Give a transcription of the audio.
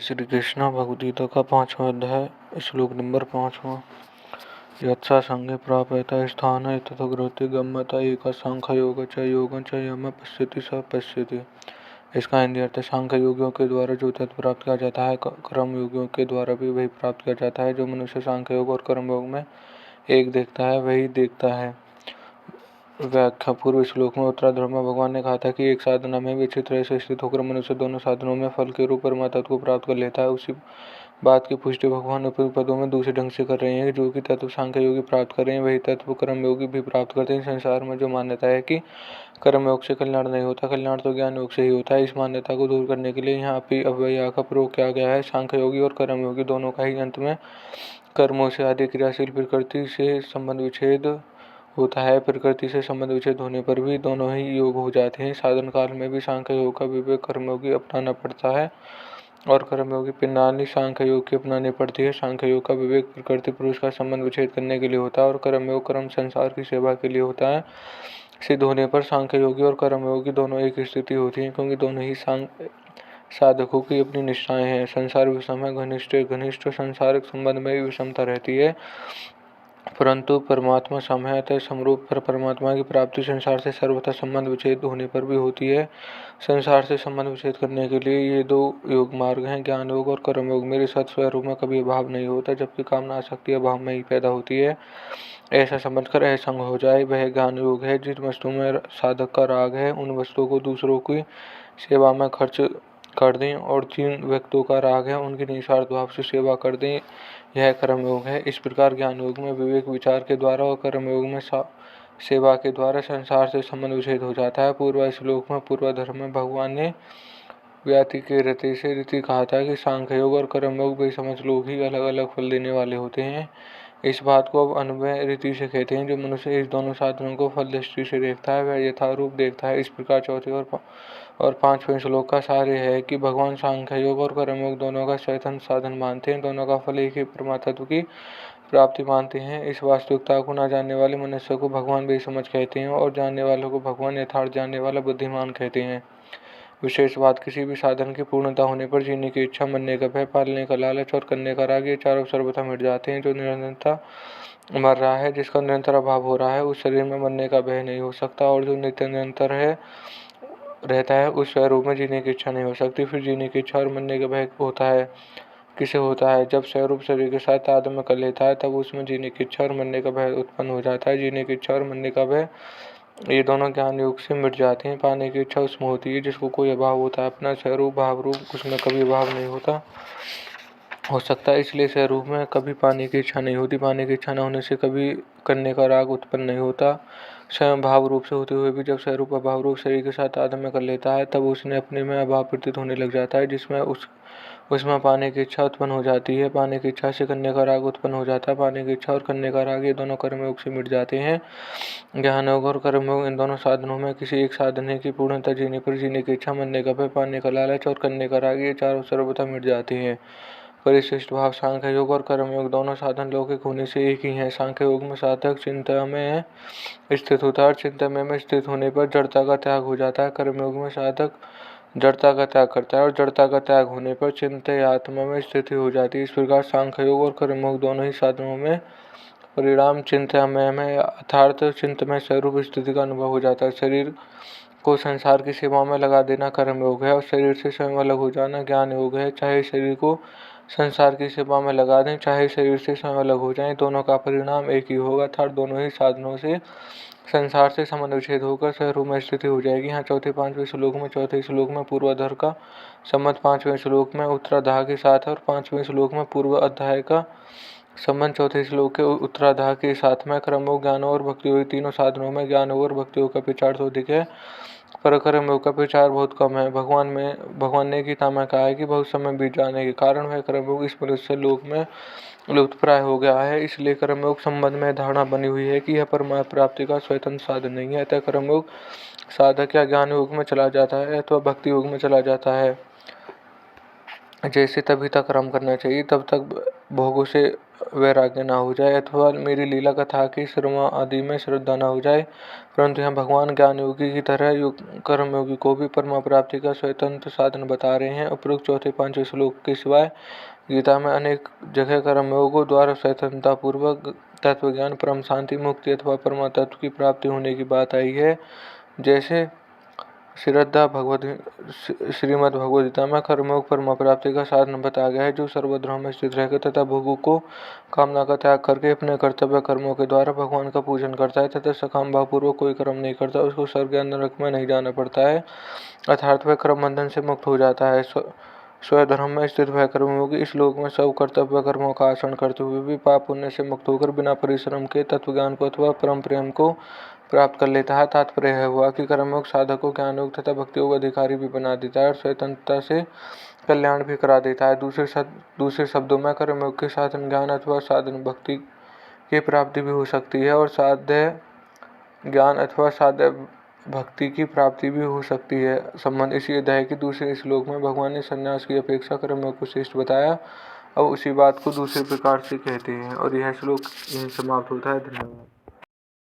श्री कृष्ण भगवद्गीता का 5वां अध्याय श्लोक नंबर 5वां। यत्सा संगे प्राप्यता स्थान तथोग्रति गम्यता एक सांख्य योग च यम पश्यति स पश्यति। इसका हिंदी अर्थ सांख्य योगियों के द्वारा जो तत्व प्राप्त किया जाता है कर्म योगियों के द्वारा भी वही प्राप्त किया जाता है। जो मनुष्य सांख्य योग और कर्म योग में एक देखता है वही देखता है। व्याख्या। पूर्व श्लोक में उत्तरार्ध में भगवान ने कहा था कि एक साधना में विचित्र तरह से स्थित होकर मनुष्य दोनों साधनों में फल के रूप परमात्मा को प्राप्त कर लेता है। उसी बात की पुष्टि भगवान उपयुक्त पदों में दूसरे ढंग से कर रहे हैं। जो कि तत्व सांख्य योगी प्राप्त कर रहे हैं वही तत्व कर्म योगी भी प्राप्त करते हैं। संसार में जो मान्यता है कि कर्म योग से कल्याण नहीं होता, कल्याण तो ज्ञान योग से ही होता है, इस मान्यता को दूर करने के लिए यहाँ पे अव्यय का प्रयोग किया गया है। सांख्य योगी और कर्म योगी दोनों का ही अंत में कर्मों से आदि क्रियाशील प्रकृति से संबंध विच्छेद होता है। प्रकृति से संबंध विच्छेद होने पर भी दोनों ही योग हो जाते हैं। साधन काल में भी सांख्य योग का विवेक कर्मयोगी अपनाना पड़ता है और कर्मयोगी प्रणाली सांख्य योग की अपनानी पड़ती है। सांख्य योग का विवेक प्रकृति पुरुष का संबंध विच्छेद करने के लिए होता है और कर्मयोग कर्म संसार की सेवा के लिए होता है। सिद्ध होने पर सांख्य योगी और कर्मयोगी दोनों एक स्थिति होती है, क्योंकि दोनों ही साधकों की अपनी निष्ठाएं हैं। संसार विषम है, घनिष्ठ संसारिक संबंध में विषमता रहती है, परंतु परमात्मा सम है अतः समरूप पर परमात्मा की प्राप्ति संसार से सर्वथा संबंध विच्छेद होने पर भी होती है। संसार से संबंध विच्छेद करने के लिए ये दो योग मार्ग हैं, ज्ञान योग और कर्म योग। मेरे साथ स्वरूप में कभी अभाव नहीं होता, जबकि कामना आसक्ति अभाव में ही पैदा होती है। ऐसा समझकर असंग हो जाए वह ज्ञान योग है। जिन वस्तुओं में साधक का राग है उन वस्तुओं को दूसरों की सेवा में खर्च कर दें और जिन व्यक्तियों का राग है उनकी निस्वार्थ भाव से सेवा कर दें, यह कर्म योग है। इस प्रकार ज्ञान योग में विवेक विचार के द्वारा और कर्म योग में सेवा के द्वारा संसार से संबंध विच्छेद हो जाता है। पूर्व श्लोक में पूर्वाधर्म में भगवान ने व्याति के रति से रीति कहा था कि सांख्य योग और कर्म योग बेसमझ लोग ही अलग अलग फल देने वाले होते हैं। इस बात को अब अन्वय रीति से कहते हैं। जो मनुष्य इस दोनों साधनों को फल दृष्टि से देखता है वह यथारूप देखता है। इस प्रकार चौथे और 5वें श्लोक का सार यह है कि भगवान सांख्य योग और कर्म योग दोनों का स्वतंत्र साधन मानते हैं, दोनों का फल एक ही परमात्मा की प्राप्ति मानते हैं। इस वास्तविकता को न जानने वाले मनुष्य को भगवान बेसमझ कहते हैं और जानने वालों को भगवान यथार्थ जानने वाला बुद्धिमान कहते हैं। विशेष बात, किसी भी साधन की पूर्णता होने पर जीने की इच्छा, मरने का भय, पालने का लालच और करने का राग, ये चारों सर्वथा मिट जाते हैं। जो निरंतरता मर रहा है, जिसका निरंतर अभाव हो रहा है, उस शरीर में मरने का भय नहीं हो सकता, और जो नित्य निरंतर है रहता है उस स्वरूप में जीने की इच्छा नहीं हो सकती। फिर जीने की इच्छा और मरने का भय होता है किसे होता है? जब स्वरूप शरीर के साथ तादात्म्य कर लेता है तब उसमें जीने की इच्छा और मरने का भय उत्पन्न हो जाता है। जीने की इच्छा और मरने का भय ये दोनों ज्ञान योग से मिट जाते हैं। पाने की इच्छा उसमें होती है जिसको कोई अभाव होता है, अपना स्वरूप भाव रूप उसमें कभी अभाव नहीं होता हो सकता, इसलिए स्वरूप में कभी पाने की इच्छा नहीं होती। पाने की इच्छा न होने से कभी करने का राग उत्पन्न नहीं होता। स्वयं भाव रूप से होते हुए भी जब स्वरूप अभाव रूप शरीर के साथ तादात्म्य कर लेता है तब उसने अपने में अभाव प्रतीत होने लग जाता है, जिसमें उसमें पाने की इच्छा उत्पन्न हो जाती है। पाने की इच्छा से करने का राग उत्पन्न हो जाता है। पाने की इच्छा और करने का राग ये दोनों कर्मयोग से मिट जाते हैं। ज्ञान योग और कर्मयोग इन दोनों साधनों में किसी एक साधन की पूर्णता जीने पर जीने की इच्छा, मरने का भय, पाने का लालच और करने का राग ये चारों सर्वथा मिट जाते हैं। परिशिष्ट भाव, सांख्य योग और कर्म योग दोनों साधन लौकिक होने से एक ही हैं। सांख्य योग में साधक चिंता में स्थित होता है और चिंता में स्थित होने पर जड़ता का त्याग हो जाता है। कर्म योग में साधक जड़ता का त्याग करता है और जड़ता का त्याग होने पर चिंता आत्मा में स्थिति हो जाती है। इस प्रकार सांख्य योग और कर्म योग दोनों ही साधनों में परिणाम चिंतामय में अर्थात चिंतमय स्वरूप स्थिति का अनुभव हो जाता है। शरीर को संसार की सेवा में लगा देना कर्म योग है और शरीर से स्वयं अलग हो जाना ज्ञान योग है। चाहे शरीर को संसार की सेवा में लगा दें, चाहे शरीर से स्वयं अलग हो जाएं, दोनों का परिणाम एक ही होगा, अर्थात दोनों ही साधनों से संसार से संबंध विच्छेद होकर स्वरूप में स्थिति हो जाएगी। यहाँ चौथे श्लोक में पूर्वाधार का संबंध 5वें श्लोक में उत्तराधार के साथ और 5वें श्लोक में पूर्व अध्याय का संबंध चौथे श्लोक के उत्तराधार के साथ में। कर्मयोग, ज्ञान और भक्ति योग तीनों साधनों में ज्ञान और भक्ति योग का प्रचार तो अधिक है, पर कर्म योग का प्रचार बहुत कम है। भगवान ने गीता में कहा है कि बहुत समय बीत जाने के कारण वह कर्म योग इस मनुष्य लोक में लुप्तप्राय हो गया है। इसलिए कर्म योग संबंध में धारणा बनी हुई है कि यह परमात्मा प्राप्ति का स्वतंत्र साधन नहीं है। अतः कर्म योग साधक या ज्ञान योग में चला जाता है अथवा भक्ति योग में चला जाता है। जैसे तभी तक कर्म करना चाहिए, तब तक भोगों से वैराग्य ना हो जाए, अथवा मेरी लीला कथा की श्रवण आदि में श्रद्धा ना हो जाए। परंतु यहाँ भगवान ज्ञान योगी की तरह कर्म योगी को भी परमा प्राप्ति का स्वतंत्र साधन बता रहे हैं। उपरोक्त चौथे पांचवें श्लोक के सिवाय गीता में अनेक जगह कर्मयोगों द्वारा स्वतंत्रता पूर्वक तत्व ज्ञान, परम शांति, मुक्ति अथवा परम तत्व की प्राप्ति होने की बात आई है। जैसे श्रीमद् भगवद गीता में कर्मयोग परम प्राप्ति का साधन बताया गया है, जो सर्वधर्म में स्थित रहकर तथा भोगों को कामना का त्याग करके अपने कर्तव्य कर्मों के द्वारा भगवान का पूजन करता है तथा सकाम भाव पूर्वक कोई कर्म नहीं करता, उसको स्वर्ग या नरक में नहीं जाना पड़ता है, अर्थात वह कर्म बंधन से मुक्त हो जाता है। स्वधर्म में स्थित वह कर्मयोगी इस लोक में सब कर्तव्य कर्मों का आचरण करते हुए भी पाप पुण्य से मुक्त होकर बिना परिश्रम के तत्व ज्ञान को अथवा परम प्रेम को प्राप्त कर लेता है। तात्पर्य यह हुआ कि कर्मयोग साधक को ज्ञान योग तथा भक्ति योग अधिकारी भी बना देता है और स्वतंत्रता से कल्याण भी करा देता है। दूसरे शब्दों में कर्मयोग के साधन ज्ञान अथवा साधन भक्ति की प्राप्ति भी हो सकती है और साध्य ज्ञान अथवा साध्य भक्ति की प्राप्ति भी हो सकती है। संबंध इसी अध्याय के दूसरे श्लोक में भगवान ने संन्यास की अपेक्षा कर्मयोग को श्रेष्ठ बताया। अब उसी बात को दूसरे प्रकार से कहते हैं और यह श्लोक यहीं समाप्त होता है। धन्यवाद।